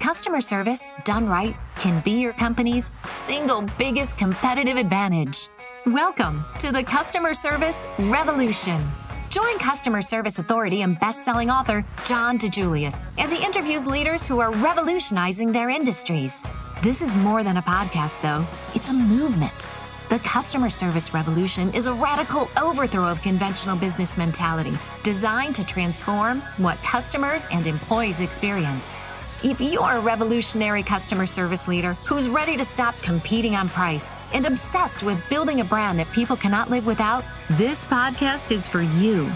customer service, done right, can be your company's single biggest competitive advantage. Welcome to the Customer Service Revolution. Join customer service authority and best-selling author John DiJulius as he interviews leaders who are revolutionizing their industries. This is more than a podcast, though. It's a movement. The Customer Service Revolution is a radical overthrow of conventional business mentality designed to transform what customers and employees experience. If you're a revolutionary customer service leader who's ready to stop competing on price and obsessed with building a brand that people cannot live without, this podcast is for you.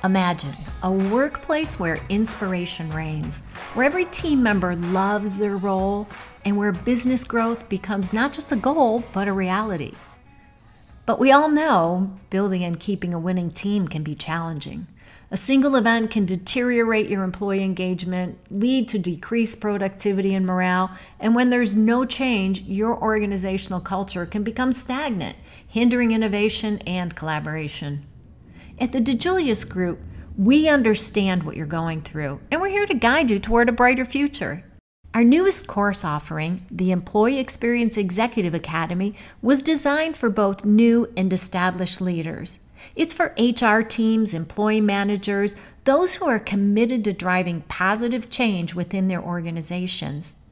Imagine a workplace where inspiration reigns, where every team member loves their role, and where business growth becomes not just a goal, but a reality. But we all know building and keeping a winning team can be challenging. A single event can deteriorate your employee engagement, lead to decreased productivity and morale, and when there's no change, your organizational culture can become stagnant, hindering innovation and collaboration. At the DiJulius Group, we understand what you're going through, and we're here to guide you toward a brighter future. Our newest course offering, the Employee Experience Executive Academy, was designed for both new and established leaders. It's for HR teams, employee managers, those who are committed to driving positive change within their organizations.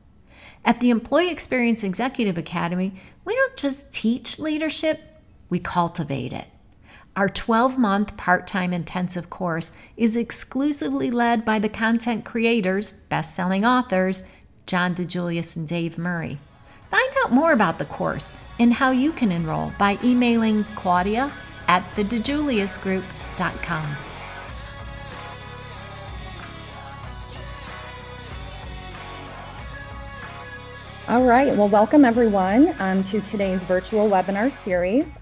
At the Employee Experience Executive Academy, we don't just teach leadership, we cultivate it. Our 12-month part-time intensive course is exclusively led by the content creators, best-selling authors, John DiJulius and Dave Murray. Find out more about the course and how you can enroll by emailing Claudia@thedijuliusgroup.com. All right, well, welcome everyone to today's virtual webinar series.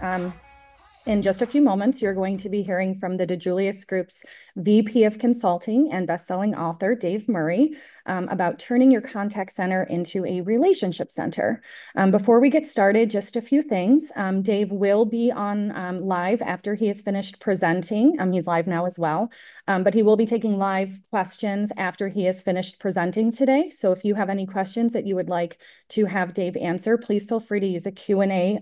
In just a few moments, you're going to be hearing from the DiJulius Group's VP of Consulting and best-selling author, Dave Murray, about turning your contact center into a relationship center. Before we get started, just a few things. Dave will be on live after he has finished presenting. He's live now as well, but he will be taking live questions after he has finished presenting today. So if you have any questions that you would like to have Dave answer, please feel free to use a Q&A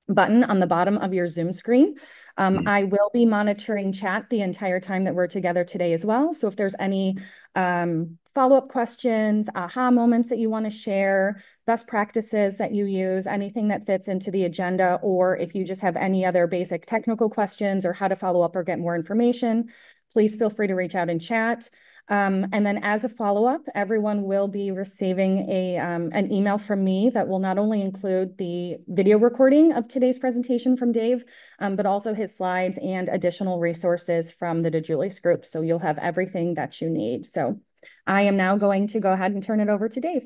button on the bottom of your Zoom screen. I will be monitoring chat the entire time that we're together today as well. So if there's any follow-up questions, aha moments that you want to share, best practices that you use, anything that fits into the agenda, or if you just have any other basic technical questions or how to follow up or get more information, please feel free to reach out in chat. And then as a follow-up, everyone will be receiving an email from me that will not only include the video recording of today's presentation from Dave, but also his slides and additional resources from the DiJulius Group. So you'll have everything that you need. So I am now going to go ahead and turn it over to Dave.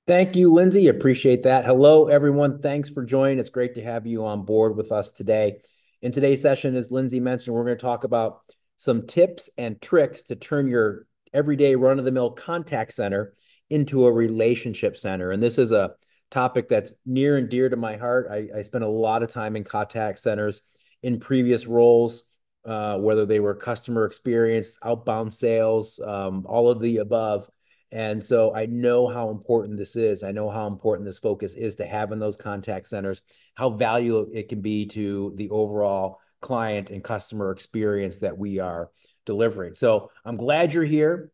Thank you, Lindsay. Appreciate that. Hello, everyone. Thanks for joining. It's great to have you on board with us today. In today's session, as Lindsay mentioned, we're going to talk about some tips and tricks to turn your everyday run-of-the-mill contact center into a relationship center. And this is a topic that's near and dear to my heart. I spent a lot of time in contact centers in previous roles, whether they were customer experience, outbound sales, all of the above. And so I know how important this is. I know how important this focus is to have in those contact centers, how valuable it can be to the overall client and customer experience that we are delivering. So I'm glad you're here.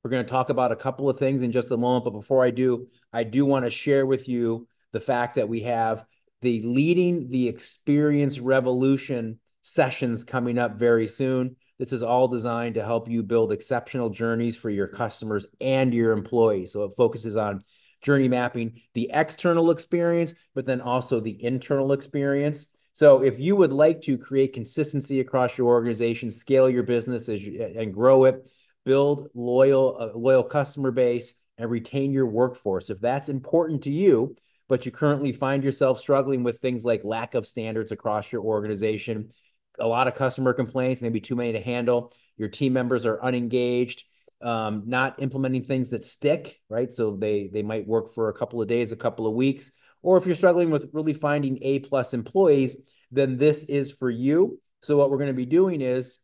We're going to talk about a couple of things in just a moment. But before I do want to share with you the fact that we have the Leading the Experience Revolution sessions coming up very soon. This is all designed to help you build exceptional journeys for your customers and your employees. So it focuses on journey mapping the external experience, but then also the internal experience. So if you would like to create consistency across your organization, scale your business and grow it, build loyal customer base, and retain your workforce, if that's important to you, but you currently find yourself struggling with things like lack of standards across your organization, a lot of customer complaints, maybe too many to handle, your team members are unengaged, not implementing things that stick, right? So they might work for a couple of days, a couple of weeks. Or if you're struggling with really finding A+ employees, then this is for you. So what we're going to be doing is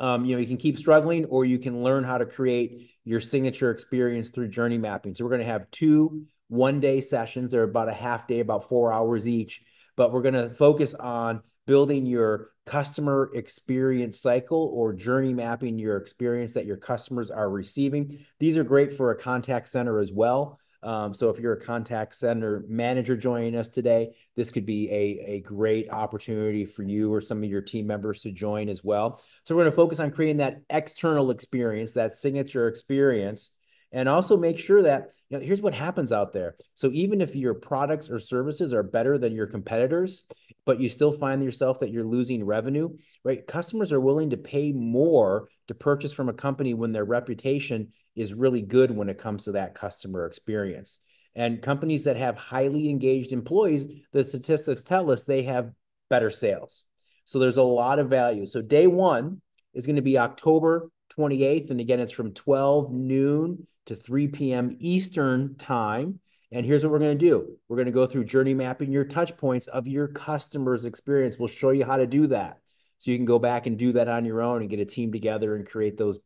You can keep struggling, or you can learn how to create your signature experience through journey mapping. So we're going to have 2 one-day sessions. They're about a half day, about 4 hours each, but we're going to focus on building your customer experience cycle, or journey mapping your experience that your customers are receiving. These are great for a contact center as well. So if you're a contact center manager joining us today, this could be a great opportunity for you or some of your team members to join as well. So we're going to focus on creating that external experience, that signature experience, and also make sure that, here's what happens out there. So even if your products or services are better than your competitors, but you still find yourself that you're losing revenue, right? Customers are willing to pay more to purchase from a company when their reputation is really good when it comes to that customer experience. And companies that have highly engaged employees, the statistics tell us they have better sales. So there's a lot of value. So day 1 is going to be October 28th. And again, it's from 12 noon to 3 p.m. Eastern time. And here's what we're going to do. We're going to go through journey mapping your touch points of your customer's experience. We'll show you how to do that. So you can go back and do that on your own and get a team together and create those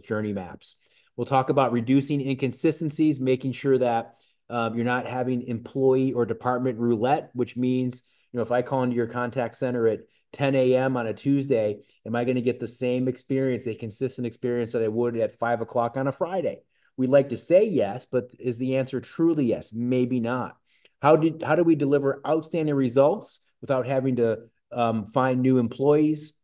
journey maps. We'll talk about reducing inconsistencies, making sure that you're not having employee or department roulette, which means, if I call into your contact center at 10 a.m. on a Tuesday, am I going to get the same experience, a consistent experience that I would at 5 o'clock on a Friday? We'd like to say yes, but is the answer truly yes? Maybe not. How do we deliver outstanding results without having to find new employees?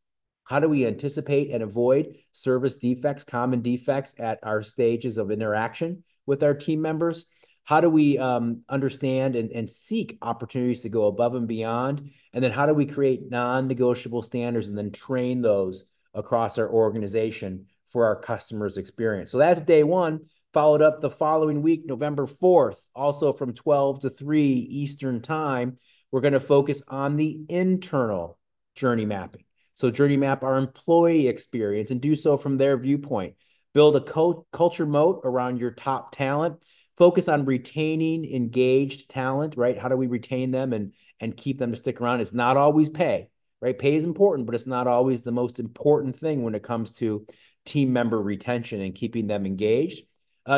How do we anticipate and avoid service defects, common defects at our stages of interaction with our team members? How do we understand and seek opportunities to go above and beyond? And then how do we create non-negotiable standards and then train those across our organization for our customers' experience? So that's day 1, followed up the following week, November 4th, also from 12 to 3 Eastern time. We're going to focus on the internal journey mapping. So journey map our employee experience and do so from their viewpoint. Build a culture moat around your top talent. Focus on retaining engaged talent, right? How do we retain them and keep them to stick around? It's not always pay, right? Pay is important, but it's not always the most important thing when it comes to team member retention and keeping them engaged.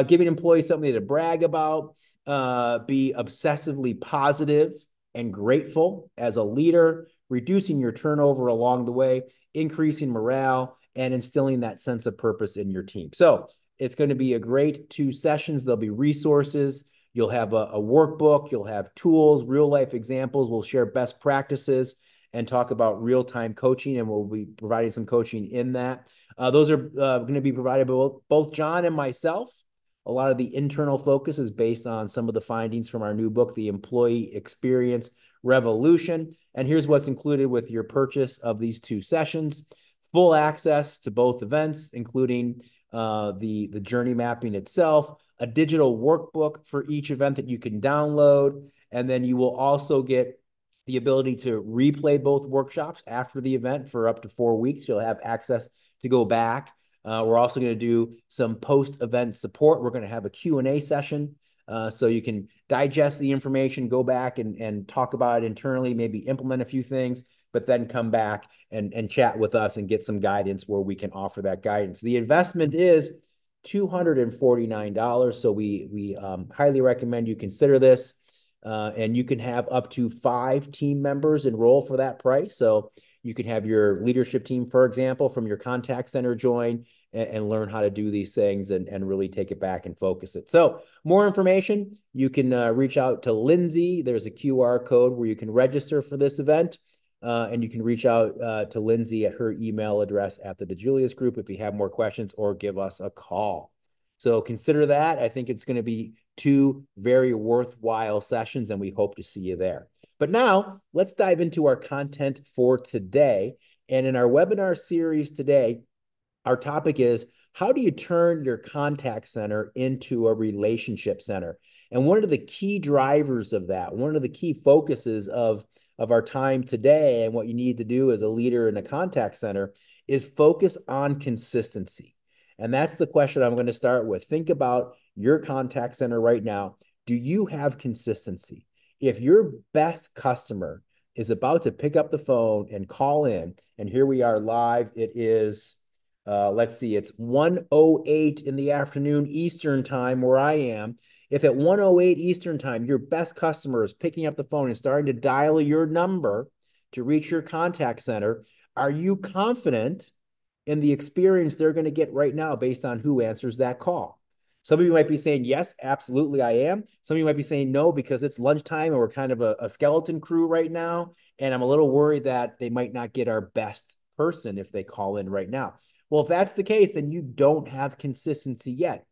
Giving employees something to brag about. Be obsessively positive and grateful as a leader. Reducing your turnover along the way, increasing morale, and instilling that sense of purpose in your team. So it's going to be a great 2 sessions. There'll be resources. You'll have a workbook. You'll have tools, real-life examples. We'll share best practices and talk about real-time coaching, and we'll be providing some coaching in that. Those are going to be provided by both John and myself. A lot of the internal focus is based on some of the findings from our new book, The Employee Experience Revolution. And here's what's included with your purchase of these 2 sessions: full access to both events, including the journey mapping itself, a digital workbook for each event that you can download, and then you will also get the ability to replay both workshops after the event for up to 4 weeks. You'll have access to go back. We're also going to do some post-event support. We're going to have a Q&A session so you can digest the information, go back and talk about it internally, maybe implement a few things, but then come back and chat with us and get some guidance where we can offer that guidance. The investment is $249, so we highly recommend you consider this. And you can have up to 5 team members enroll for that price. So you can have your leadership team, for example, from your contact center join and learn how to do these things and really take it back and focus it. So more information, you can reach out to Lindsay. There's a QR code where you can register for this event. And you can reach out to Lindsay at her email address at the DiJulius Group if you have more questions, or give us a call. So consider that. I think it's going to be 2 very worthwhile sessions, and we hope to see you there. But now let's dive into our content for today. And in our webinar series today, our topic is, how do you turn your contact center into a relationship center? And one of the key drivers of that, one of the key focuses of our time today and what you need to do as a leader in a contact center is focus on consistency. And that's the question I'm going to start with. Think about your contact center right now. Do you have consistency? If your best customer is about to pick up the phone and call in. And here we are live. It is, let's see, it's 1:08 in the afternoon Eastern time where I am. If at 1:08 Eastern time, your best customer is picking up the phone and starting to dial your number to reach your contact center, are you confident in the experience they're going to get right now based on who answers that call? Some of you might be saying, yes, absolutely, I am. Some of you might be saying no, because it's lunchtime and we're kind of a skeleton crew right now. And I'm a little worried that they might not get our best person if they call in right now. Well, if that's the case, then you don't have consistency yet.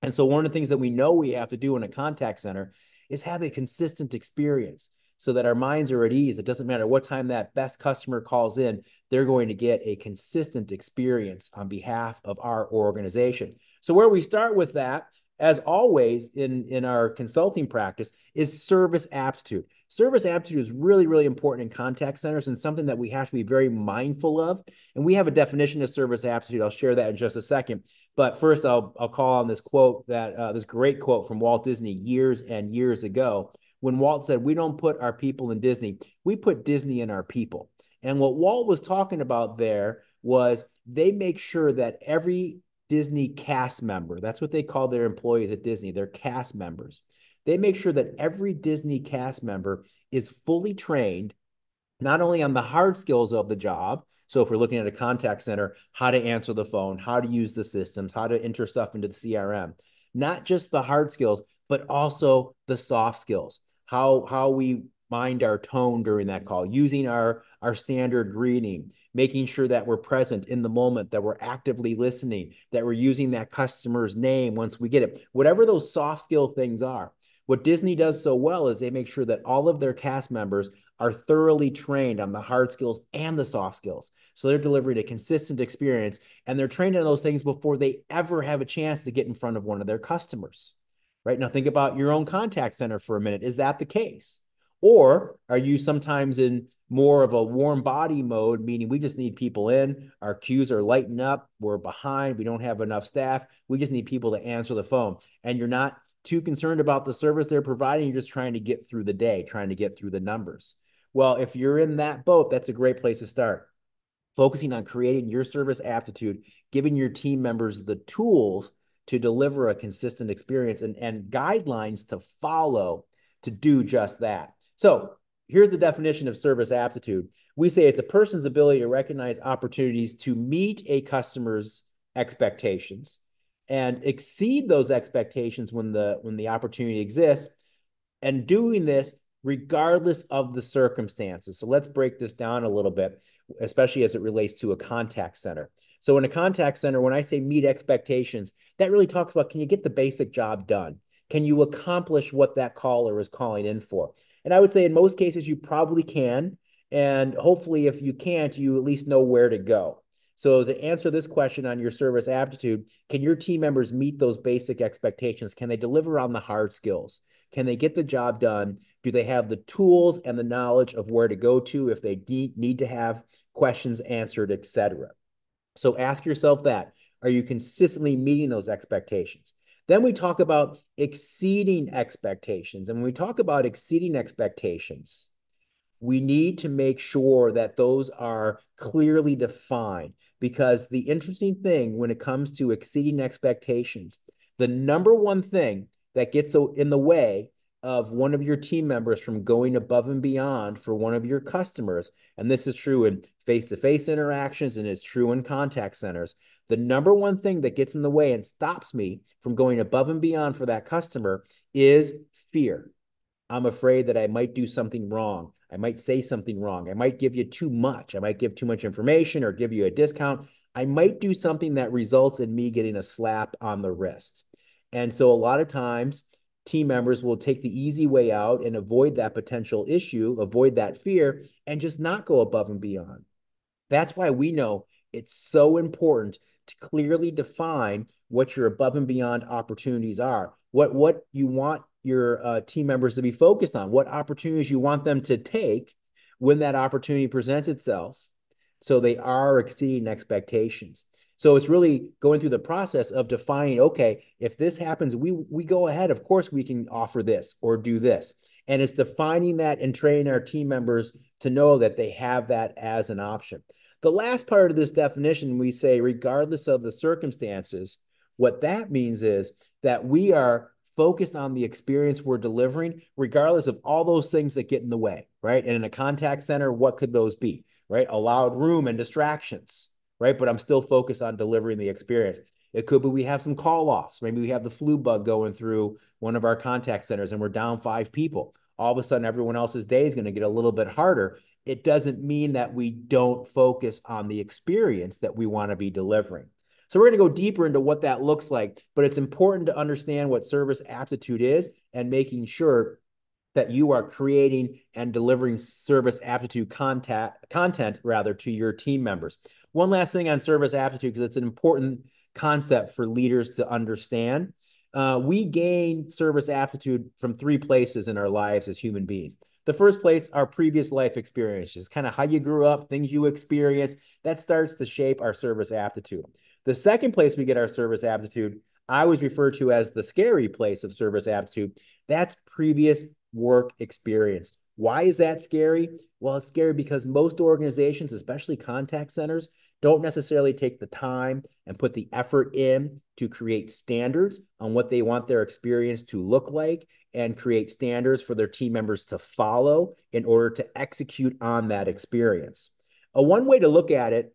And so one of the things that we know we have to do in a contact center is have a consistent experience so that our minds are at ease. It doesn't matter what time that best customer calls in, they're going to get a consistent experience on behalf of our organization. So where we start with that, as always in our consulting practice, is service aptitude. Service aptitude is really, really important in contact centers and something that we have to be very mindful of. And we have a definition of service aptitude. I'll share that in just a second. But first, I'll call on this quote this great quote from Walt Disney years and years ago, when Walt said, "We don't put our people in Disney, we put Disney in our people." And what Walt was talking about there was they make sure that every Disney cast member, that's what they call their employees at Disney, their cast members. They make sure that every Disney cast member is fully trained, not only on the hard skills of the job. So if we're looking at a contact center, how to answer the phone, how to use the systems, how to enter stuff into the CRM, not just the hard skills, but also the soft skills, how we mind our tone during that call, using our standard greeting, making sure that we're present in the moment, that we're actively listening, that we're using that customer's name once we get it, whatever those soft skill things are. What Disney does so well is they make sure that all of their cast members are thoroughly trained on the hard skills and the soft skills. So they're delivering a consistent experience, and they're trained on those things before they ever have a chance to get in front of one of their customers. Right now, think about your own contact center for a minute. Is that the case? Or are you sometimes in more of a warm body mode, meaning we just need people in, our queues are lighting up, we're behind, we don't have enough staff, we just need people to answer the phone, and you're not too concerned about the service they're providing, you're just trying to get through the day, trying to get through the numbers. Well, if you're in that boat, that's a great place to start. Focusing on creating your service aptitude, giving your team members the tools to deliver a consistent experience and guidelines to follow to do just that. So here's the definition of service aptitude. We say it's a person's ability to recognize opportunities to meet a customer's expectations and exceed those expectations when the opportunity exists, and doing this regardless of the circumstances. So let's break this down a little bit, especially as it relates to a contact center. So in a contact center, when I say meet expectations, that really talks about, can you get the basic job done? Can you accomplish what that caller is calling in for? And I would say in most cases, you probably can. And hopefully, if you can't, you at least know where to go. So to answer this question on your service aptitude, can your team members meet those basic expectations? Can they deliver on the hard skills? Can they get the job done? Do they have the tools and the knowledge of where to go to if they need to have questions answered, etc.? So ask yourself that. Are you consistently meeting those expectations? Then we talk about exceeding expectations. And when we talk about exceeding expectations, we need to make sure that those are clearly defined, because the interesting thing when it comes to exceeding expectations, the number one thing that gets in the way of one of your team members from going above and beyond for one of your customers, and this is true in face-to-face interactions and it's true in contact centers, the number one thing that gets in the way and stops me from going above and beyond for that customer is fear. I'm afraid that I might do something wrong. I might say something wrong. I might give you too much. I might give too much information or give you a discount. I might do something that results in me getting a slap on the wrist. And so a lot of times, team members will take the easy way out and avoid that potential issue, avoid that fear, and just not go above and beyond. That's why we know it's so important to clearly define what your above and beyond opportunities are, what you want your team members to be focused on, what opportunities you want them to take when that opportunity presents itself, so they are exceeding expectations. So it's really going through the process of defining, okay, if this happens, we go ahead, of course we can offer this or do this. And it's defining that and training our team members to know that they have that as an option. The last part of this definition, we say, regardless of the circumstances, what that means is that we are focused on the experience we're delivering, regardless of all those things that get in the way, right? And in a contact center, what could those be, right? A loud room and distractions, right? But I'm still focused on delivering the experience. It could be we have some call offs. Maybe we have the flu bug going through one of our contact centers and we're down 5 people. All of a sudden, everyone else's day is going to get a little bit harder. It doesn't mean that we don't focus on the experience that we want to be delivering. So we're going to go deeper into what that looks like, but it's important to understand what service aptitude is and making sure that you are creating and delivering service aptitude content rather to your team members. One last thing on service aptitude, because it's an important concept for leaders to understand. We gain service aptitude from 3 places in our lives as human beings. The first place, our previous life experiences, kind of how you grew up, things you experienced, that starts to shape our service aptitude. The second place we get our service aptitude, I always refer to as the scary place of service aptitude. That's previous work experience. Why is that scary? Well, it's scary because most organizations, especially contact centers, don't necessarily take the time and put the effort in to create standards on what they want their experience to look like and create standards for their team members to follow in order to execute on that experience. One way to look at it,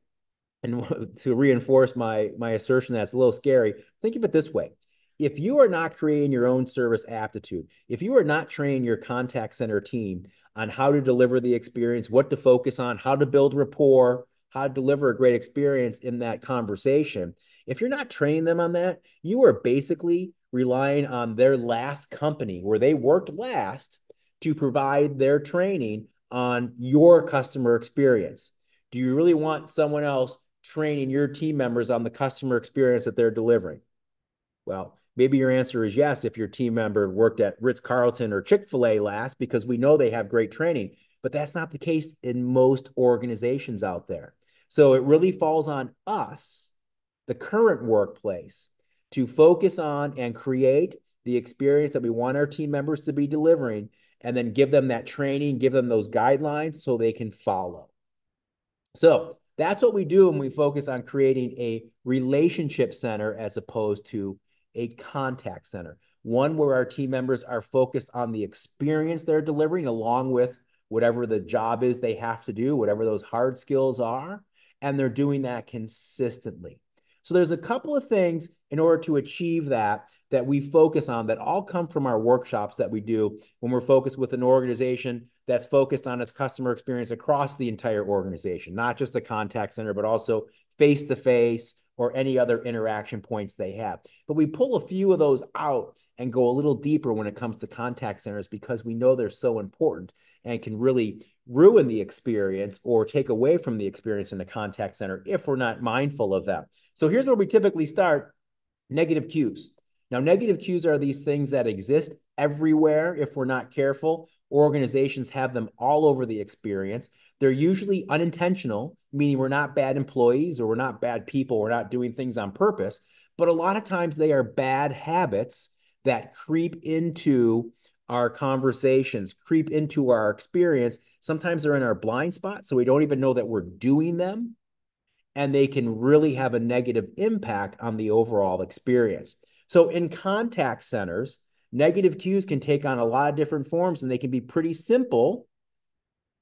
and to reinforce my assertion that's a little scary, think of it this way. If you are not creating your own service aptitude, if you are not training your contact center team on how to deliver the experience, what to focus on, how to build rapport, how to deliver a great experience in that conversation, if you're not training them on that, you are basically relying on their last company where they worked last to provide their training on your customer experience. Do you really want someone else training your team members on the customer experience that they're delivering? Well, maybe your answer is yes if your team member worked at Ritz-Carlton or Chick-fil-A last, because we know they have great training, but that's not the case in most organizations out there. So it really falls on us, the current workplace, to focus on and create the experience that we want our team members to be delivering, and then give them that training, give them those guidelines so they can follow. So that's what we do when we focus on creating a relationship center as opposed to a contact center. One where our team members are focused on the experience they're delivering along with whatever the job is they have to do, whatever those hard skills are, and they're doing that consistently. So there's a couple of things in order to achieve that we focus on that all come from our workshops that we do when we're focused with an organization that's focused on its customer experience across the entire organization, not just a contact center, but also face-to-face or any other interaction points they have. But we pull a few of those out and go a little deeper when it comes to contact centers because we know they're so important and can really ruin the experience or take away from the experience in the contact center if we're not mindful of that. So here's where we typically start: negative cues. Now, negative cues are these things that exist everywhere if we're not careful. Organizations have them all over the experience. They're usually unintentional, meaning we're not bad employees or we're not bad people. We're not doing things on purpose. But a lot of times they are bad habits that creep into our conversations, creep into our experience. Sometimes they're in our blind spot, so we don't even know that we're doing them. And they can really have a negative impact on the overall experience. So in contact centers, negative cues can take on a lot of different forms and they can be pretty simple,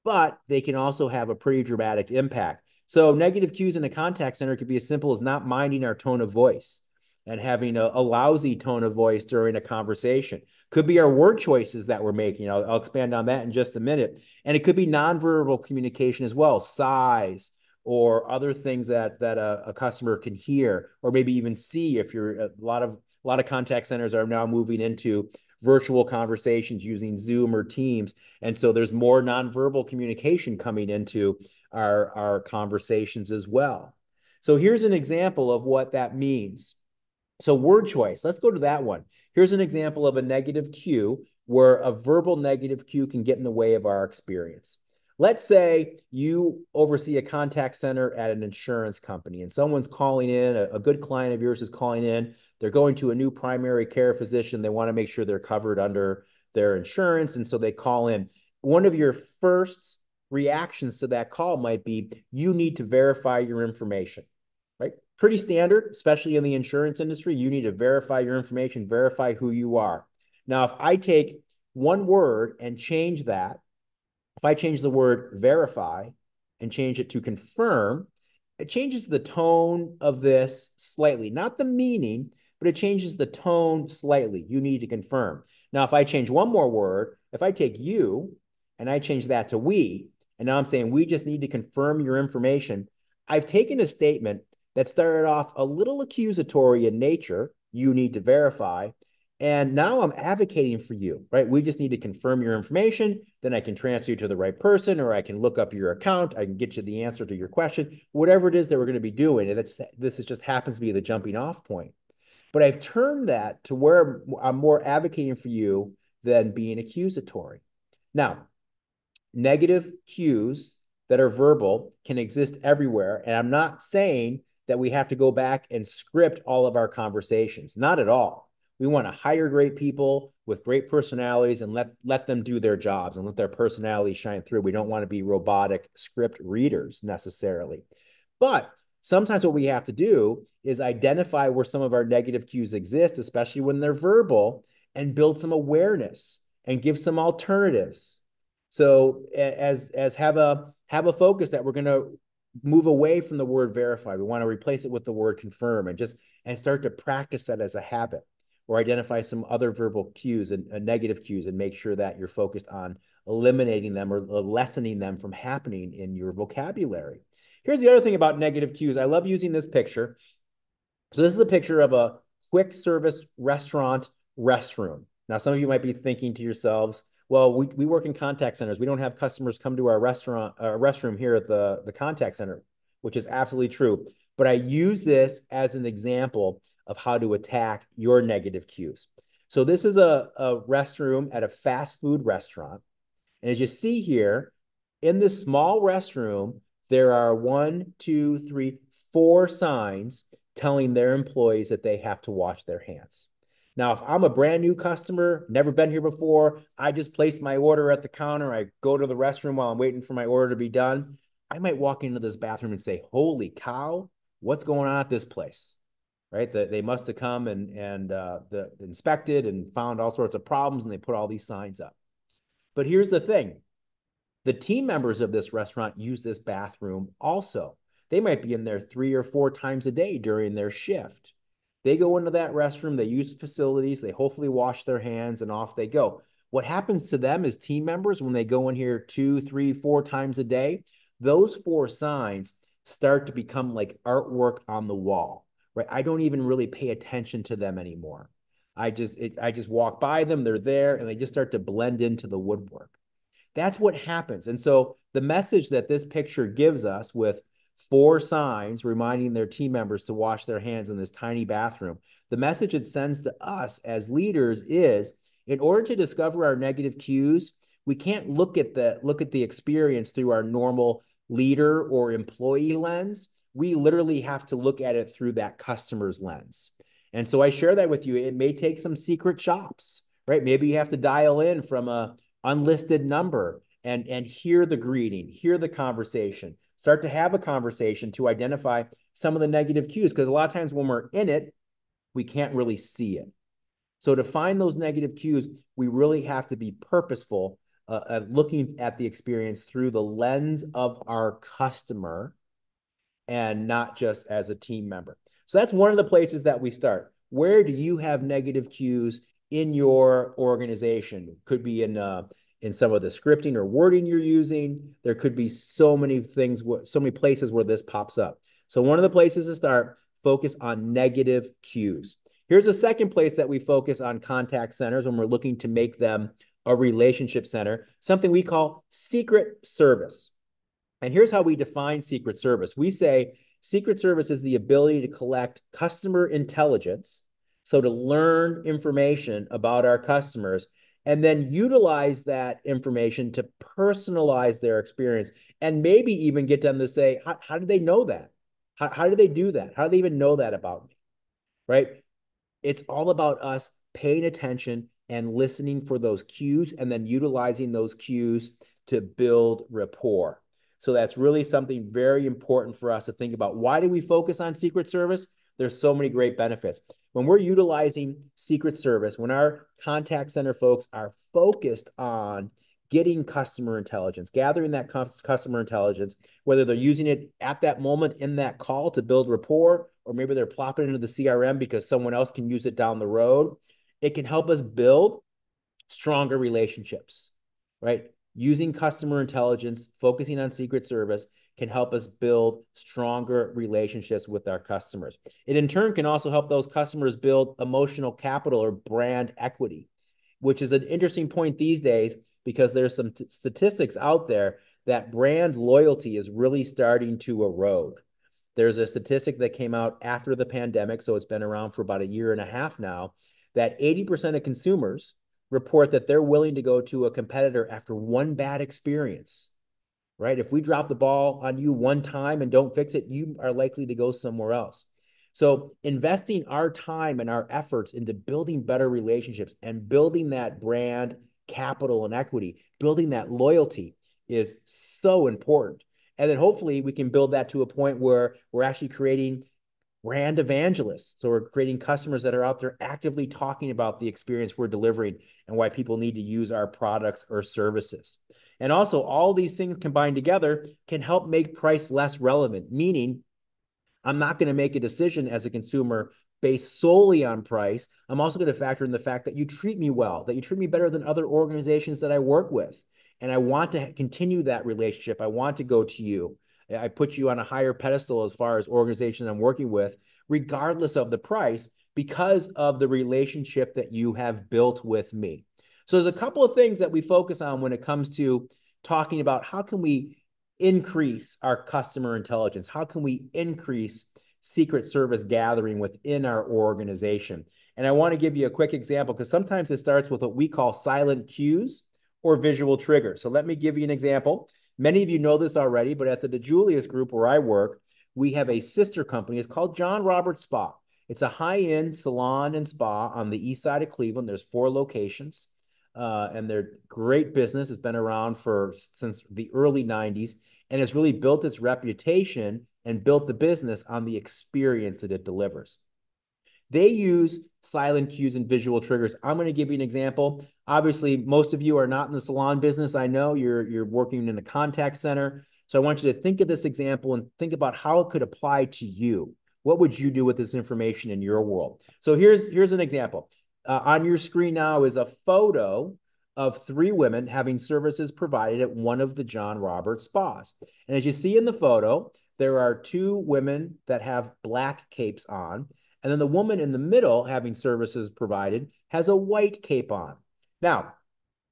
but they can also have a pretty dramatic impact. So negative cues in a contact center could be as simple as not minding our tone of voice and having a lousy tone of voice during a conversation. Could be our word choices that we're making. I'll expand on that in just a minute. And it could be nonverbal communication as well, sighs, or other things that a customer can hear or maybe even see. If you're a lot of contact centers are now moving into virtual conversations using Zoom or Teams. And so there's more nonverbal communication coming into our conversations as well. So here's an example of what that means. So word choice, let's go to that one. Here's an example of a negative cue where a verbal negative cue can get in the way of our experience. Let's say you oversee a contact center at an insurance company and someone's calling in, a good client of yours is calling in. They're going to a new primary care physician. They want to make sure they're covered under their insurance. And so they call in. One of your first reactions to that call might be, you need to verify your information, right? Pretty standard, especially in the insurance industry. You need to verify your information, verify who you are. Now, if I take one word and change that, if I change the word verify and change it to confirm, it changes the tone of this slightly, not the meaning, but it changes the tone slightly. You need to confirm. Now, if I change one more word, if I take you and I change that to we, and now I'm saying we just need to confirm your information, I've taken a statement that started off a little accusatory in nature, you need to verify, and now I'm advocating for you, right? We just need to confirm your information. Then I can transfer you to the right person, or I can look up your account. I can get you the answer to your question, whatever it is that we're going to be doing. And this just happens to be the jumping off point. But I've turned that to where I'm more advocating for you than being accusatory. Now, negative cues that are verbal can exist everywhere. And I'm not saying that we have to go back and script all of our conversations. Not at all. We want to hire great people with great personalities and let them do their jobs and let their personality shine through. We don't want to be robotic script readers necessarily. But sometimes what we have to do is identify where some of our negative cues exist, especially when they're verbal, and build some awareness and give some alternatives. So as have a focus that we're going to move away from the word verify. We want to replace it with the word confirm and start to practice that as a habit, or identify some other verbal cues and negative cues and make sure that you're focused on eliminating them or lessening them from happening in your vocabulary. Here's the other thing about negative cues. I love using this picture. So this is a picture of a quick service restaurant restroom. Now, some of you might be thinking to yourselves, well, we work in contact centers. We don't have customers come to our restroom here at the contact center, which is absolutely true. But I use this as an example of how to attack your negative cues. So this is a restroom at a fast food restaurant. And as you see here, in this small restroom, there are 1, 2, 3, 4 signs telling their employees that they have to wash their hands. Now, if I'm a brand new customer, never been here before, I just place my order at the counter, I go to the restroom while I'm waiting for my order to be done, I might walk into this bathroom and say, holy cow, what's going on at this place? Right? They must have come and inspected and found all sorts of problems, and they put all these signs up. But here's the thing. The team members of this restaurant use this bathroom also. They might be in there 3 or 4 times a day during their shift. They go into that restroom, they use the facilities, they hopefully wash their hands, and off they go. What happens to them as team members when they go in here 2, 3, 4 times a day? Those 4 signs start to become like artwork on the wall, right? I don't even really pay attention to them anymore. I just walk by them, they're there, and they just start to blend into the woodwork. That's what happens. And so the message that this picture gives us with 4 signs reminding their team members to wash their hands in this tiny bathroom, the message it sends to us as leaders is, in order to discover our negative cues, we can't look at the experience through our normal leader or employee lens. We literally have to look at it through that customer's lens. And so I share that with you. It may take some secret shops, right? Maybe you have to dial in from a unlisted number and hear the greeting, hear the conversation, start to have a conversation to identify some of the negative cues, because a lot of times when we're in it, we can't really see it. So to find those negative cues, we really have to be purposeful at looking at the experience through the lens of our customer and not just as a team member. So that's one of the places that we start. Where do you have negative cues in your organization? Could be in some of the scripting or wording you're using. There could be so many things, so many places where this pops up. So one of the places to start, focus on negative cues. Here's a second place that we focus on contact centers when we're looking to make them a relationship center, something we call secret service. And here's how we define secret service. We say secret service is the ability to collect customer intelligence, so to learn information about our customers, and then utilize that information to personalize their experience, and maybe even get them to say, how did they know that? How did they do that? How do they even know that about me? Right? It's all about us paying attention and listening for those cues and then utilizing those cues to build rapport. So that's really something very important for us to think about. Why do we focus on Secret Service? There's so many great benefits. When we're utilizing Secret Service, when our contact center folks are focused on getting customer intelligence, gathering that customer intelligence, whether they're using it at that moment in that call to build rapport, or maybe they're plopping it into the CRM because someone else can use it down the road, it can help us build stronger relationships, right? Using customer intelligence, focusing on Secret Service can help us build stronger relationships with our customers. It in turn can also help those customers build emotional capital or brand equity, which is an interesting point these days because there's some statistics out there that brand loyalty is really starting to erode. There's a statistic that came out after the pandemic, so it's been around for about a year and a half now, that 80% of consumers report that they're willing to go to a competitor after one bad experience, right? If we drop the ball on you one time and don't fix it, you are likely to go somewhere else. So investing our time and our efforts into building better relationships and building that brand capital and equity, building that loyalty is so important. And then hopefully we can build that to a point where we're actually creating brand evangelists. So we're creating customers that are out there actively talking about the experience we're delivering and why people need to use our products or services. And also all these things combined together can help make price less relevant, meaning I'm not going to make a decision as a consumer based solely on price. I'm also going to factor in the fact that you treat me well, that you treat me better than other organizations that I work with. And I want to continue that relationship. I want to go to you. I put you on a higher pedestal as far as organizations I'm working with, regardless of the price, because of the relationship that you have built with me. So there's a couple of things that we focus on when it comes to talking about how can we increase our customer intelligence? How can we increase Secret Service gathering within our organization? And I want to give you a quick example because sometimes it starts with what we call silent cues or visual triggers. So let me give you an example. Many of you know this already, but at the DiJulius Group where I work, we have a sister company. It's called John Roberts Spa. It's a high-end salon and spa on the east side of Cleveland. There's 4 locations, and they're great business. It's been around since the early 90s, and it's really built its reputation and built the business on the experience that it delivers. They use silent cues and visual triggers. I'm going to give you an example. Obviously, most of you are not in the salon business. I know you're working in a contact center. So I want you to think of this example and think about how it could apply to you. What would you do with this information in your world? So here's an example. On your screen now is a photo of 3 women having services provided at one of the John Roberts spas. And as you see in the photo, there are 2 women that have black capes on. And then the woman in the middle having services provided has a white cape on. Now,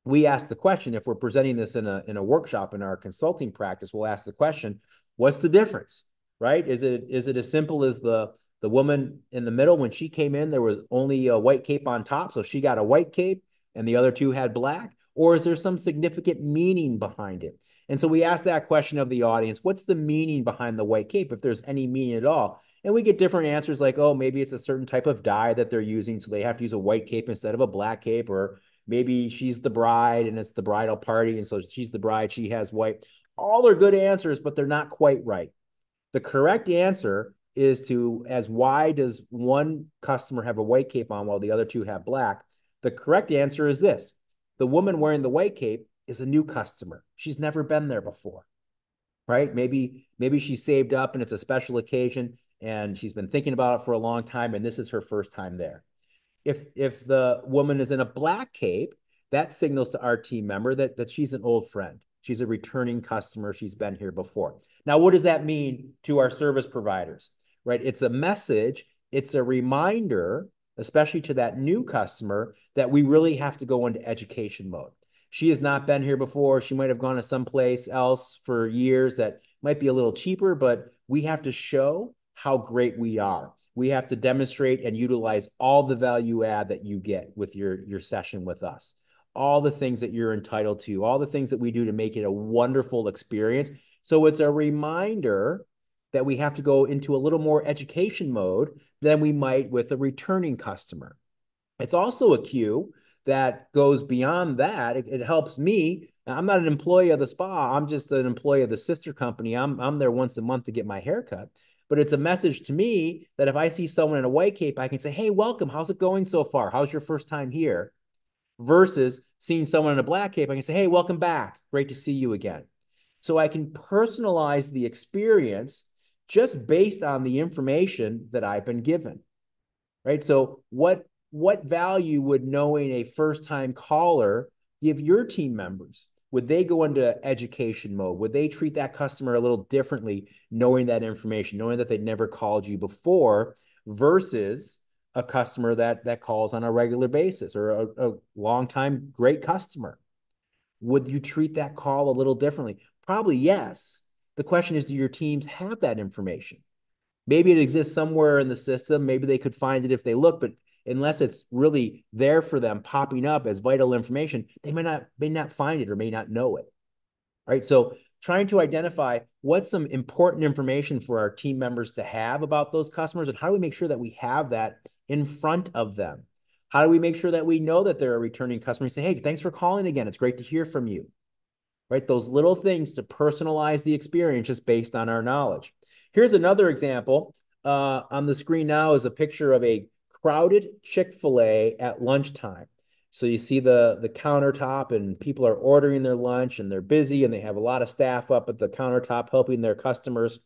we ask the question, if we're presenting this in a workshop in our consulting practice, we'll ask the question, what's the difference, right? Is it as simple as the woman in the middle, when she came in, there was only a white cape on top, so she got a white cape and the other 2 had black? Or is there some significant meaning behind it? And so we ask that question of the audience, what's the meaning behind the white cape, if there's any meaning at all? And we get different answers like, oh, maybe it's a certain type of dye that they're using, so they have to use a white cape instead of a black cape, or maybe she's the bride and it's the bridal party, and so she's the bride, she has white. All are good answers, but they're not quite right. The correct answer is why does one customer have a white cape on while the other 2 have black? The correct answer is this. The woman wearing the white cape is a new customer. She's never been there before, right? Maybe she saved up and it's a special occasion and she's been thinking about it for a long time and this is her first time there. If the woman is in a black cape, that signals to our team member that she's an old friend. She's a returning customer. She's been here before. Now, what does that mean to our service providers, right? It's a message. It's a reminder, especially to that new customer, that we really have to go into education mode. She has not been here before. She might have gone to someplace else for years that might be a little cheaper, but we have to show how great we are. We have to demonstrate and utilize all the value add that you get with your session with us, all the things that you're entitled to, all the things that we do to make it a wonderful experience. So it's a reminder that we have to go into a little more education mode than we might with a returning customer. It's also a cue that goes beyond that. It helps me. I'm not an employee of the spa. I'm just an employee of the sister company. I'm there once a month to get my hair cut. But it's a message to me that if I see someone in a white cape, I can say, hey, welcome. How's it going so far? How's your first time here? Versus seeing someone in a black cape, I can say, hey, welcome back. Great to see you again. So I can personalize the experience just based on the information that I've been given, right? So what value would knowing a first-time caller give your team members? Would they go into education mode? Would they treat that customer a little differently, knowing that information, knowing that they'd never called you before, versus a customer that calls on a regular basis, or a long-time great customer? Would you treat that call a little differently? Probably yes. The question is, do your teams have that information? Maybe it exists somewhere in the system. Maybe they could find it if they look, but unless it's really there for them, popping up as vital information, they may not find it or may not know it. Right. So trying to identify what's some important information for our team members to have about those customers, and how do we make sure that we have that in front of them? How do we make sure that we know that they're a returning customer and say, hey, thanks for calling again. It's great to hear from you. Right? Those little things to personalize the experience just based on our knowledge. Here's another example. On the screen now is a picture of a crowded Chick-fil-A at lunchtime. So you see the countertop, and people are ordering their lunch, and they're busy, and they have a lot of staff up at the countertop helping their customers.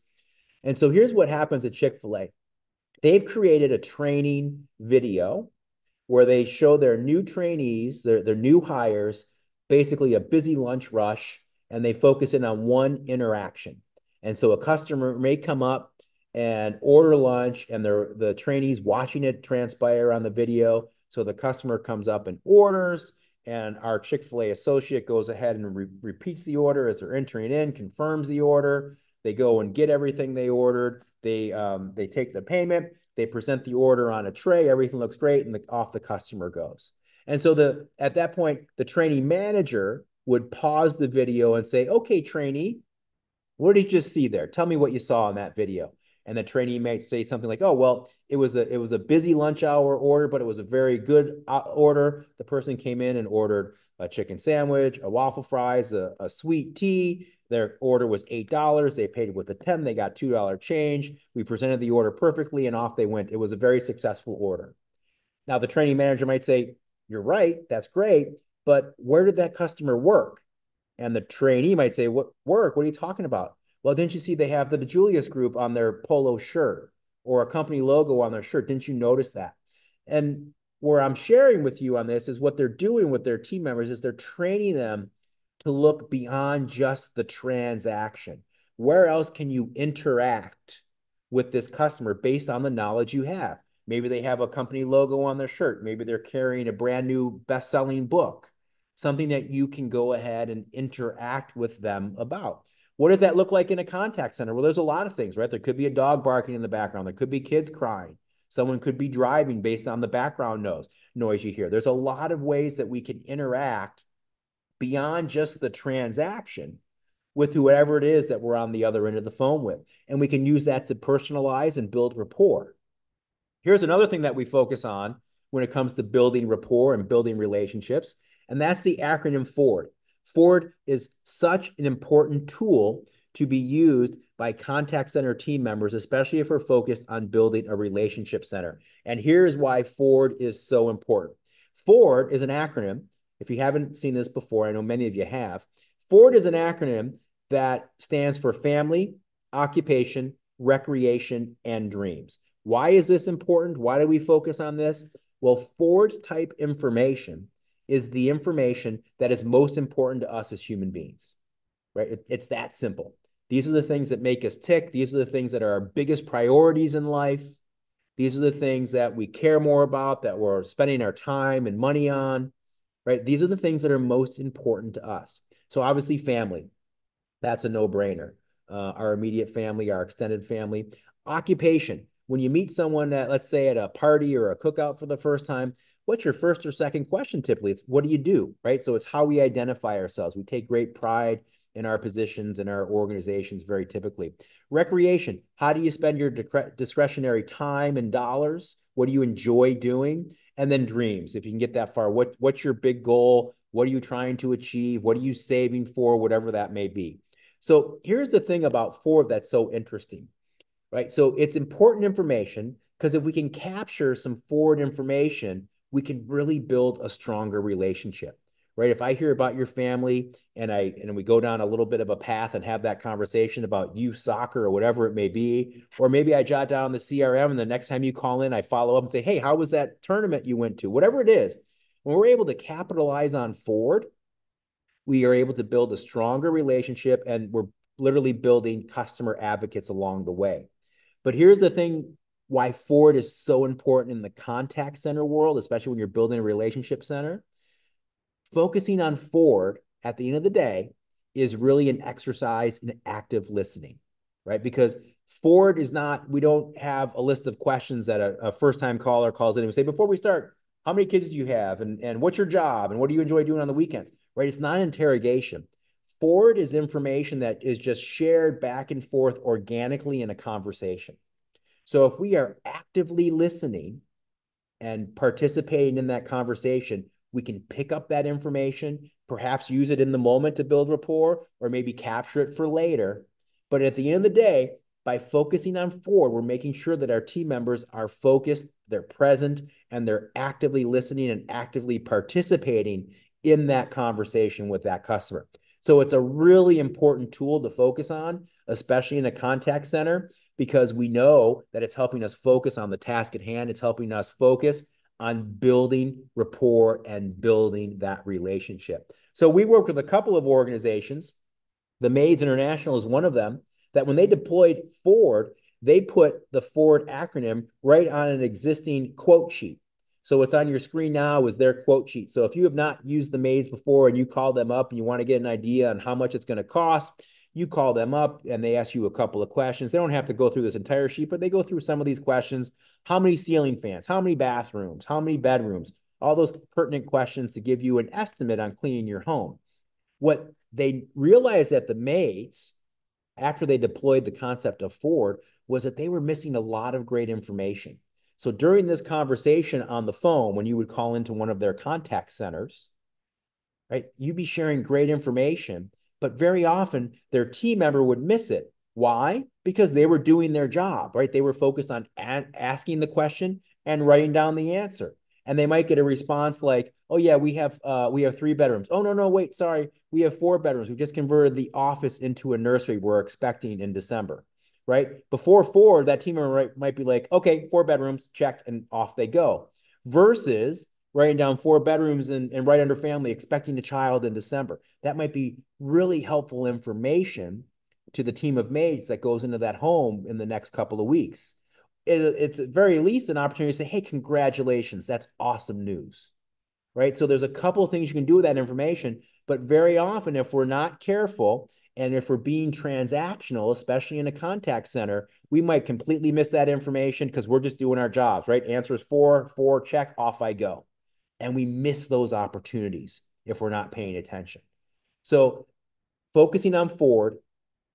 And so here's what happens at Chick-fil-A. They've created a training video where they show their new trainees, their new hires, basically a busy lunch rush, and they focus in on one interaction. And so a customer may come up and order lunch, and the trainees watching it transpire on the video. So the customer comes up and orders, and our Chick-fil-A associate goes ahead and repeats the order as they're entering in, confirms the order. They go and get everything they ordered. They take the payment. They present the order on a tray. Everything looks great, and off the customer goes. And so at that point, the trainee manager would pause the video and say, okay, trainee, what did you just see there? Tell me what you saw in that video. And the trainee might say something like, oh, well, it was a busy lunch hour order, but it was a very good order. The person came in and ordered a chicken sandwich, a waffle fries, a sweet tea. Their order was $8. They paid with a 10. They got $2 change. We presented the order perfectly, and off they went. It was a very successful order. Now, the training manager might say, you're right, that's great, but where did that customer work? And the trainee might say, what work? What are you talking about? Well, didn't you see they have the DiJulius Group on their polo shirt, or a company logo on their shirt? Didn't you notice that? And where I'm sharing with you on this is what they're doing with their team members is they're training them to look beyond just the transaction. Where else can you interact with this customer based on the knowledge you have? Maybe they have a company logo on their shirt. Maybe they're carrying a brand new best-selling book, something that you can go ahead and interact with them about. What does that look like in a contact center? Well, there's a lot of things, right? There could be a dog barking in the background. There could be kids crying. Someone could be driving based on the background noise you hear. There's a lot of ways that we can interact beyond just the transaction with whoever it is that we're on the other end of the phone with. And we can use that to personalize and build rapport. Here's another thing that we focus on when it comes to building rapport and building relationships, and that's the acronym FORD. FORD is such an important tool to be used by contact center team members, especially if we're focused on building a relationship center. And here's why FORD is so important. FORD is an acronym. If you haven't seen this before, I know many of you have. FORD is an acronym that stands for family, occupation, recreation, and dreams. Why is this important? Why do we focus on this? Well, FORD type information is the information that is most important to us as human beings, right? It's that simple. These are the things that make us tick. These are the things that are our biggest priorities in life. These are the things that we care more about, that we're spending our time and money on, right? These are the things that are most important to us. So obviously family, that's a no-brainer. Our immediate family, our extended family. Occupation, when you meet someone at, let's say, at a party or a cookout for the first time, what's your first or second question typically? It's what do you do, right? So it's how we identify ourselves. We take great pride in our positions and our organizations very typically. Recreation, how do you spend your discretionary time and dollars? What do you enjoy doing? and then dreams. If you can get that far, what's your big goal? What are you trying to achieve? What are you saving for? Whatever that may be. So here's the thing about forward that's so interesting, right? So it's important information because if we can capture some forward information, we can really build a stronger relationship, right? If I hear about your family and we go down a little bit of a path and have that conversation about youth soccer or whatever it may be, or maybe I jot down the CRM and the next time you call in, I follow up and say, hey, how was that tournament you went to? Whatever it is, when we're able to capitalize on forward, we are able to build a stronger relationship and we're literally building customer advocates along the way. But here's the thing why forward is so important in the contact center world, especially when you're building a relationship center. Focusing on forward at the end of the day is really an exercise in active listening, right? Because forward is not, we don't have a list of questions that a first-time caller calls in and we say, before we start, how many kids do you have? And what's your job? And what do you enjoy doing on the weekends, right? It's not an interrogation. Forward is information that is just shared back and forth organically in a conversation. So if we are actively listening and participating in that conversation, we can pick up that information, perhaps use it in the moment to build rapport, or maybe capture it for later. But at the end of the day, by focusing on forward, we're making sure that our team members are focused, they're present, and they're actively listening and actively participating in that conversation with that customer. So it's a really important tool to focus on, especially in a contact center, because we know that it's helping us focus on the task at hand. It's helping us focus on building rapport and building that relationship. So we worked with a couple of organizations. The Maids International is one of them, that when they deployed forward, they put the forward acronym right on an existing quote sheet. So what's on your screen now is their quote sheet. So if you have not used the Maids before and you call them up and you want to get an idea on how much it's going to cost, you call them up and they ask you a couple of questions. They don't have to go through this entire sheet, but they go through some of these questions. How many ceiling fans? How many bathrooms? How many bedrooms? All those pertinent questions to give you an estimate on cleaning your home. What they realized at the Maids, after they deployed the concept of forward, was that they were missing a lot of great information. So during this conversation on the phone, when you would call into one of their contact centers, right, you'd be sharing great information, but very often their team member would miss it. Why? Because they were doing their job, right? They were focused on asking the question and writing down the answer. And they might get a response like, oh yeah, we have 3 bedrooms. Oh no, wait, sorry. We have 4 bedrooms. We just converted the office into a nursery we're expecting in December, right? Before 4, that team member might be like, okay, 4 bedrooms, check, and off they go. Versus writing down 4 bedrooms and right under family, expecting a child in December. That might be really helpful information to the team of maids that goes into that home in the next couple of weeks. It's at very least an opportunity to say, hey, congratulations, that's awesome news, right? So there's a couple of things you can do with that information, but very often if we're not careful and if we're being transactional, especially in a contact center, we might completely miss that information because we're just doing our jobs, right? Answer is 4, check, off I go. And we miss those opportunities if we're not paying attention. So focusing on forward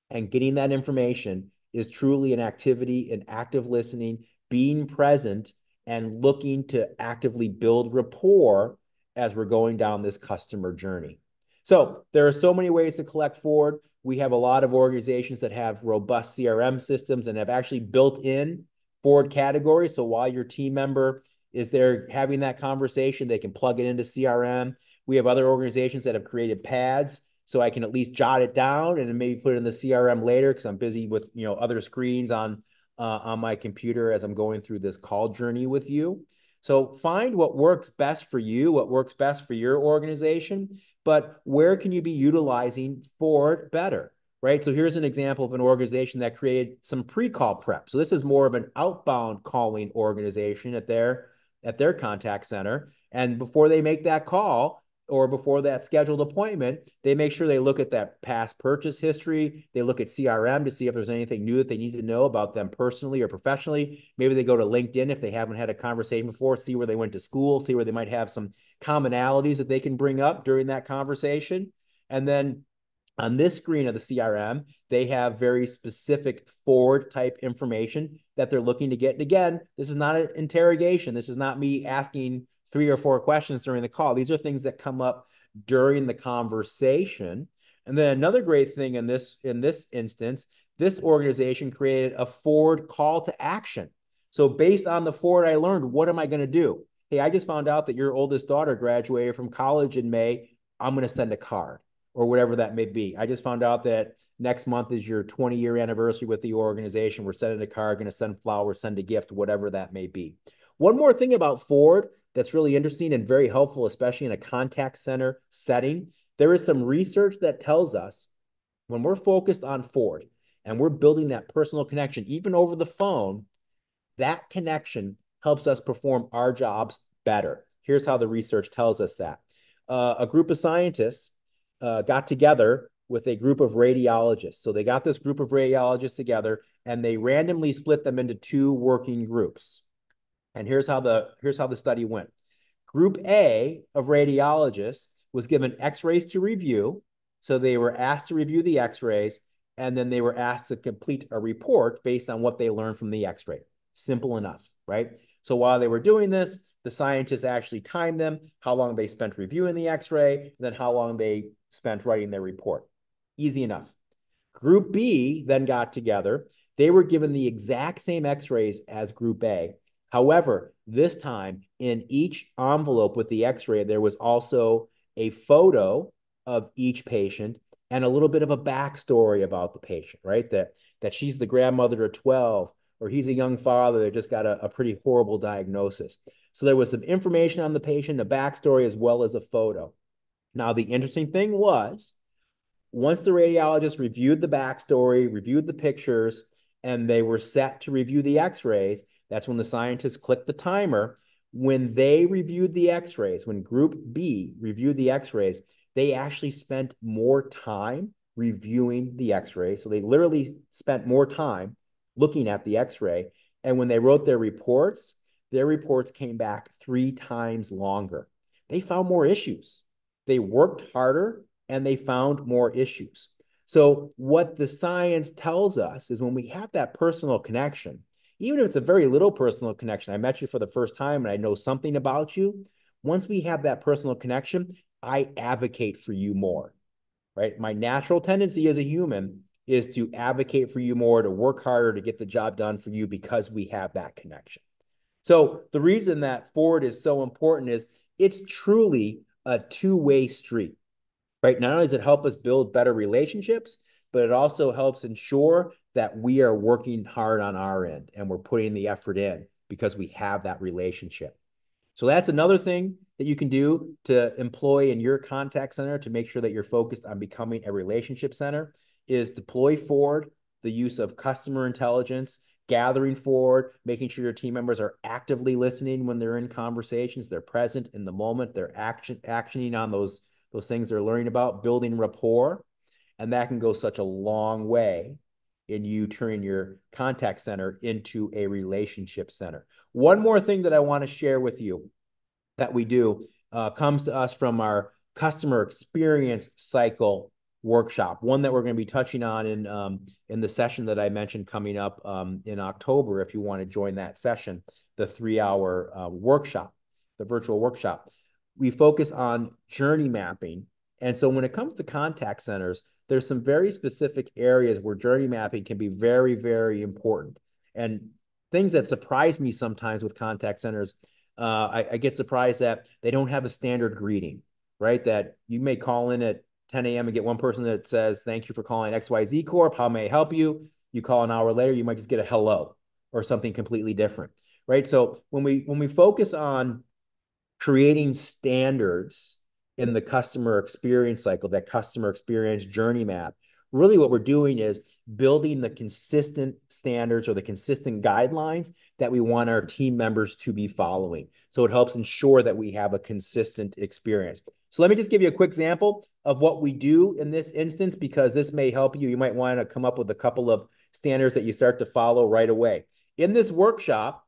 and getting that information is truly an activity in active listening, being present, and looking to actively build rapport as we're going down this customer journey. So there are so many ways to collect forward. We have a lot of organizations that have robust CRM systems and have actually built in forward categories. So while your team member is there having that conversation, they can plug it into CRM. We have other organizations that have created pads so I can at least jot it down and then maybe put it in the CRM later because I'm busy with other screens on my computer as I'm going through this call journey with you. So find what works best for you, what works best for your organization, but where can you be utilizing forward better, right? So here's an example of an organization that created some pre-call prep. So this is more of an outbound calling organization at their contact center. And before they make that call or before that scheduled appointment, they make sure they look at that past purchase history. They look at CRM to see if there's anything new that they need to know about them personally or professionally. Maybe they go to LinkedIn if they haven't had a conversation before, see where they went to school, see where they might have some commonalities that they can bring up during that conversation. And then on this screen of the CRM, they have very specific forward type information that they're looking to get. And again, this is not an interrogation. This is not me asking 3 or 4 questions during the call. These are things that come up during the conversation. And then another great thing in this instance, this organization created a forward call to action. So based on the forward I learned, what am I going to do? Hey, I just found out that your oldest daughter graduated from college in May. I'm going to send a card or whatever that may be. I just found out that next month is your 20-year anniversary with the organization. We're sending a card, going to send flowers, send a gift, whatever that may be. One more thing about forward that's really interesting and very helpful, especially in a contact center setting. There is some research that tells us when we're focused on forward and we're building that personal connection, even over the phone, that connection helps us perform our jobs better. Here's how the research tells us that. A group of scientists got together with a group of radiologists. So they got this group of radiologists together and they randomly split them into 2 working groups. And here's how the study went. Group A of radiologists was given x-rays to review. So they were asked to review the x-rays, and then they were asked to complete a report based on what they learned from the x-ray. Simple enough, right? So while they were doing this, the scientists actually timed them, how long they spent reviewing the x-ray, then how long they spent writing their report. Easy enough. Group B then got together. They were given the exact same x-rays as Group A. However, this time in each envelope with the x-ray, there was also a photo of each patient and a little bit of a backstory about the patient, right? That she's the grandmother to 12, or he's a young father that just got a pretty horrible diagnosis. So there was some information on the patient, a backstory, as well as a photo. Now, the interesting thing was, once the radiologist reviewed the backstory, reviewed the pictures, and they were set to review the x-rays, that's when the scientists clicked the timer. When they reviewed the x-rays, when Group B reviewed the x-rays, they actually spent more time reviewing the x-ray. So they literally spent more time looking at the x-ray. And when they wrote their reports came back 3 times longer. They found more issues. They worked harder and they found more issues. So what the science tells us is when we have that personal connection, even if it's a very little personal connection, I met you for the first time and I know something about you. Once we have that personal connection, I advocate for you more, right? My natural tendency as a human is to advocate for you more, to work harder, to get the job done for you because we have that connection. So the reason that forward is so important is it's truly a two-way street, right? Not only does it help us build better relationships, but it also helps ensure that we are working hard on our end and we're putting the effort in because we have that relationship. So that's another thing that you can do to employ in your contact center to make sure that you're focused on becoming a relationship center is deploy forward the use of customer intelligence, gathering forward, making sure your team members are actively listening when they're in conversations, they're present in the moment, they're actioning on those things they're learning about, building rapport. And that can go such a long way in you turning your contact center into a relationship center. One more thing that I want to share with you that we do comes to us from our customer experience cycle workshop, one that we're going to be touching on in the session that I mentioned coming up in October. If you want to join that session, the 3-hour workshop, the virtual workshop, we focus on journey mapping. And so when it comes to contact centers, there's some very specific areas where journey mapping can be very, very important. And things that surprise me sometimes with contact centers, I get surprised that they don't have a standard greeting, right? That you may call in at 10 a.m. and get one person that says, "Thank you for calling XYZ Corp. How may I help you?" You call an hour later, you might just get a hello or something completely different, right? So when we focus on creating standards in the customer experience cycle, that customer experience journey map, really what we're doing is building the consistent standards or the consistent guidelines that we want our team members to be following. So it helps ensure that we have a consistent experience. So let me just give you a quick example of what we do in this instance, because this may help you. You might want to come up with a couple of standards that you start to follow right away. In this workshop,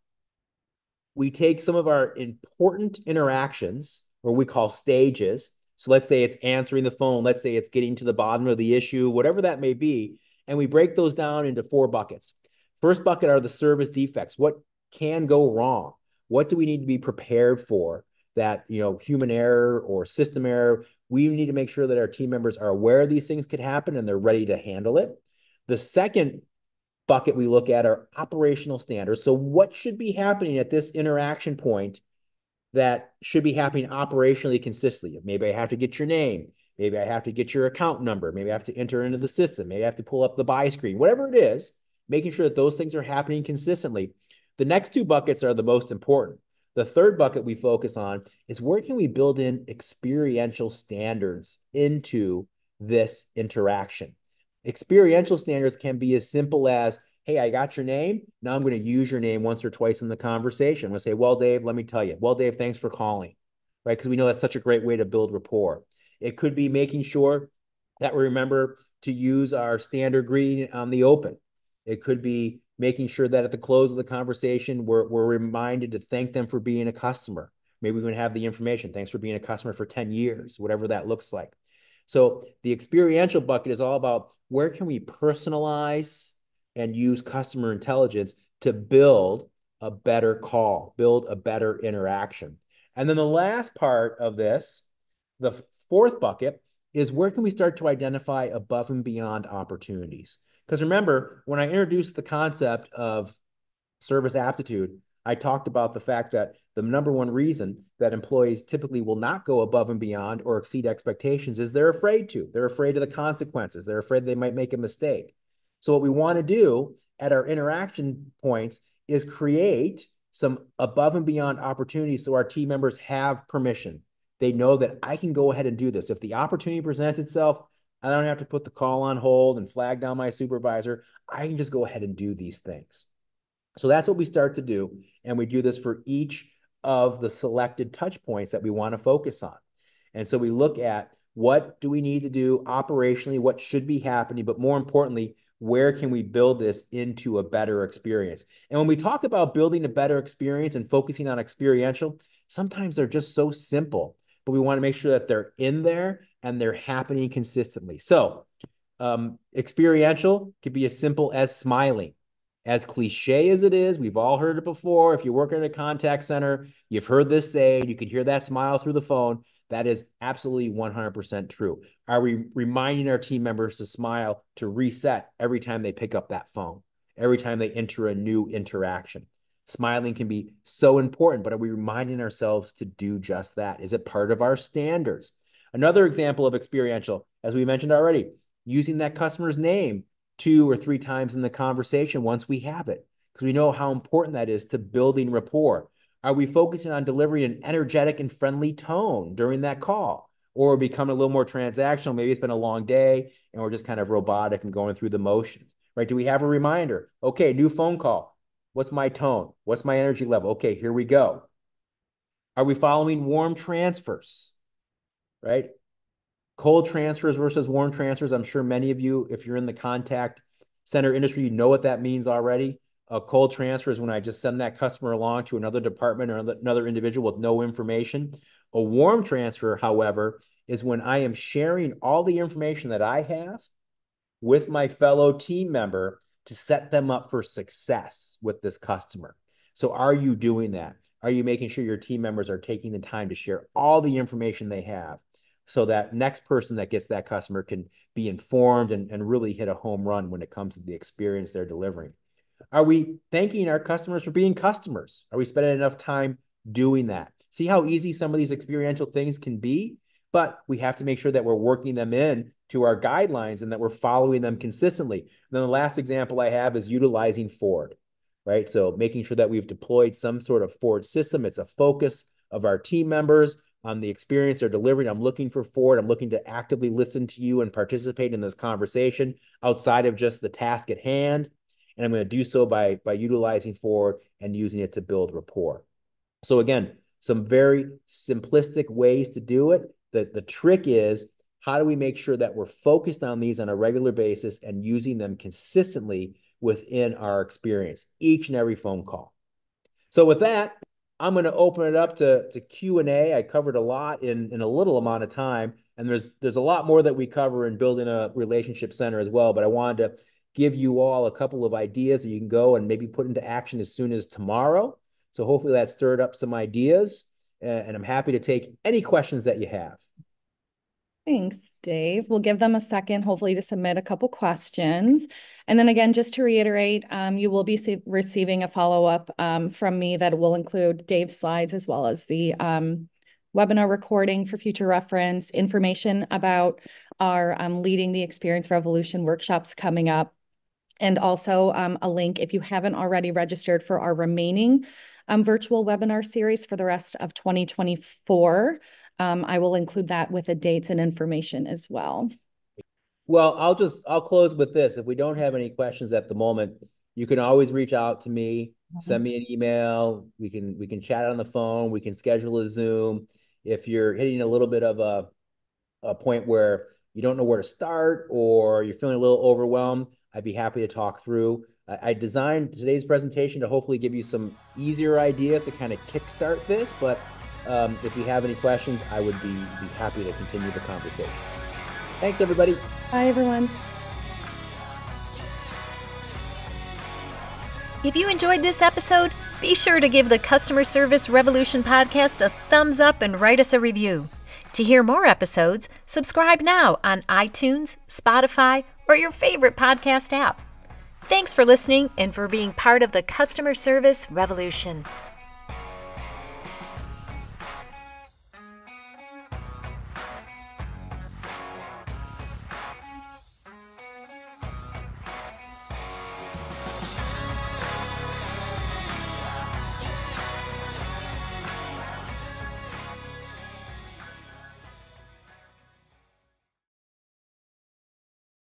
we take some of our important interactions, or we call stages. So let's say it's answering the phone. Let's say it's getting to the bottom of the issue, whatever that may be. And we break those down into 4 buckets. First bucket are the service defects. What can go wrong? What do we need to be prepared for that, human error or system error. We need to make sure that our team members are aware these things could happen and they're ready to handle it. The second bucket we look at are operational standards. So what should be happening at this interaction point that should be happening operationally consistently? Maybe I have to get your name. Maybe I have to get your account number. Maybe I have to enter into the system. Maybe I have to pull up the buy screen, whatever it is, making sure that those things are happening consistently. The next two buckets are the most important. The third bucket we focus on is where can we build in experiential standards into this interaction? Experiential standards can be as simple as, hey, I got your name. Now I'm going to use your name once or twice in the conversation. I'm going to say, well, Dave, let me tell you. Well, Dave, thanks for calling, right? Because we know that's such a great way to build rapport. It could be making sure that we remember to use our standard greeting on the open. It could be making sure that at the close of the conversation, we're reminded to thank them for being a customer. Maybe we can have the information. Thanks for being a customer for 10 years, whatever that looks like. So the experiential bucket is all about where can we personalize and use customer intelligence to build a better call, build a better interaction. And then the last part of this, the fourth bucket, is where can we start to identify above and beyond opportunities? Because remember, when I introduced the concept of service aptitude, I talked about the fact that the number one reason that employees typically will not go above and beyond or exceed expectations is they're afraid to. They're afraid of the consequences. They're afraid they might make a mistake. So what we want to do at our interaction points is create some above and beyond opportunities so our team members have permission. They know that I can go ahead and do this. If the opportunity presents itself, I don't have to put the call on hold and flag down my supervisor. I can just go ahead and do these things. So that's what we start to do. And we do this for each of the selected touch points that we want to focus on. And so we look at what do we need to do operationally, what should be happening, but more importantly, where can we build this into a better experience? And when we talk about building a better experience and focusing on experiential, sometimes they're just so simple, but we want to make sure that they're in there and they're happening consistently. So experiential could be as simple as smiling. As cliche as it is, we've all heard it before. If you work in a contact center, you've heard this say, you can hear that smile through the phone. That is absolutely 100% true. Are we reminding our team members to smile, to reset every time they pick up that phone, every time they enter a new interaction? Smiling can be so important, but are we reminding ourselves to do just that? Is it part of our standards? Another example of experiential, as we mentioned already, using that customer's name 2 or 3 times in the conversation once we have it, because we know how important that is to building rapport. Are we focusing on delivering an energetic and friendly tone during that call? Or are we becoming a little more transactional? Maybe it's been a long day and we're just kind of robotic and going through the motions, right? Do we have a reminder? Okay, new phone call. What's my tone? What's my energy level? Okay, here we go. Are we following warm transfers, right? Cold transfers versus warm transfers. I'm sure many of you, if you're in the contact center industry, you know what that means already. A cold transfer is when I just send that customer along to another department or another individual with no information. A warm transfer, however, is when I am sharing all the information that I have with my fellow team member to set them up for success with this customer. So are you doing that? Are you making sure your team members are taking the time to share all the information they have so that next person that gets that customer can be informed and really hit a home run when it comes to the experience they're delivering? Are we thanking our customers for being customers? Are we spending enough time doing that? See how easy some of these experiential things can be, but we have to make sure that we're working them in to our guidelines and that we're following them consistently. And then the last example I have is utilizing Ford, right? So making sure that we've deployed some sort of Ford system. It's a focus of our team members on the experience they're delivering. I'm looking for Ford. I'm looking to actively listen to you and participate in this conversation outside of just the task at hand. And I'm going to do so by utilizing Ford and using it to build rapport. So again, some very simplistic ways to do it. The trick is, how do we make sure that we're focused on these on a regular basis and using them consistently within our experience, each and every phone call? So with that, I'm going to open it up to Q&A. I covered a lot in a little amount of time, and there's a lot more that we cover in building a relationship center as well, but I wanted to give you all a couple of ideas that you can go and maybe put into action as soon as tomorrow. So hopefully that stirred up some ideas. and I'm happy to take any questions that you have. Thanks, Dave. We'll give them a second, hopefully, to submit a couple questions. And then again, just to reiterate, you will be receiving a follow-up from me that will include Dave's slides as well as the webinar recording for future reference, information about our Leading the Experience Revolution workshops coming up, and also a link if you haven't already registered for our remaining virtual webinar series for the rest of 2024. I will include that with the dates and information as well. Well, I'll close with this. If we don't have any questions at the moment, you can always reach out to me, send me an email. We can chat on the phone. We can schedule a Zoom. If you're hitting a little bit of a point where you don't know where to start or you're feeling a little overwhelmed, I'd be happy to talk through. I designed today's presentation to hopefully give you some easier ideas to kind of kickstart this, but if you have any questions, I would be happy to continue the conversation. Thanks, everybody. Bye, everyone. If you enjoyed this episode, be sure to give the Customer Service Revolution podcast a thumbs up and write us a review. To hear more episodes, subscribe now on iTunes, Spotify, or your favorite podcast app. Thanks for listening and for being part of the Customer Service Revolution.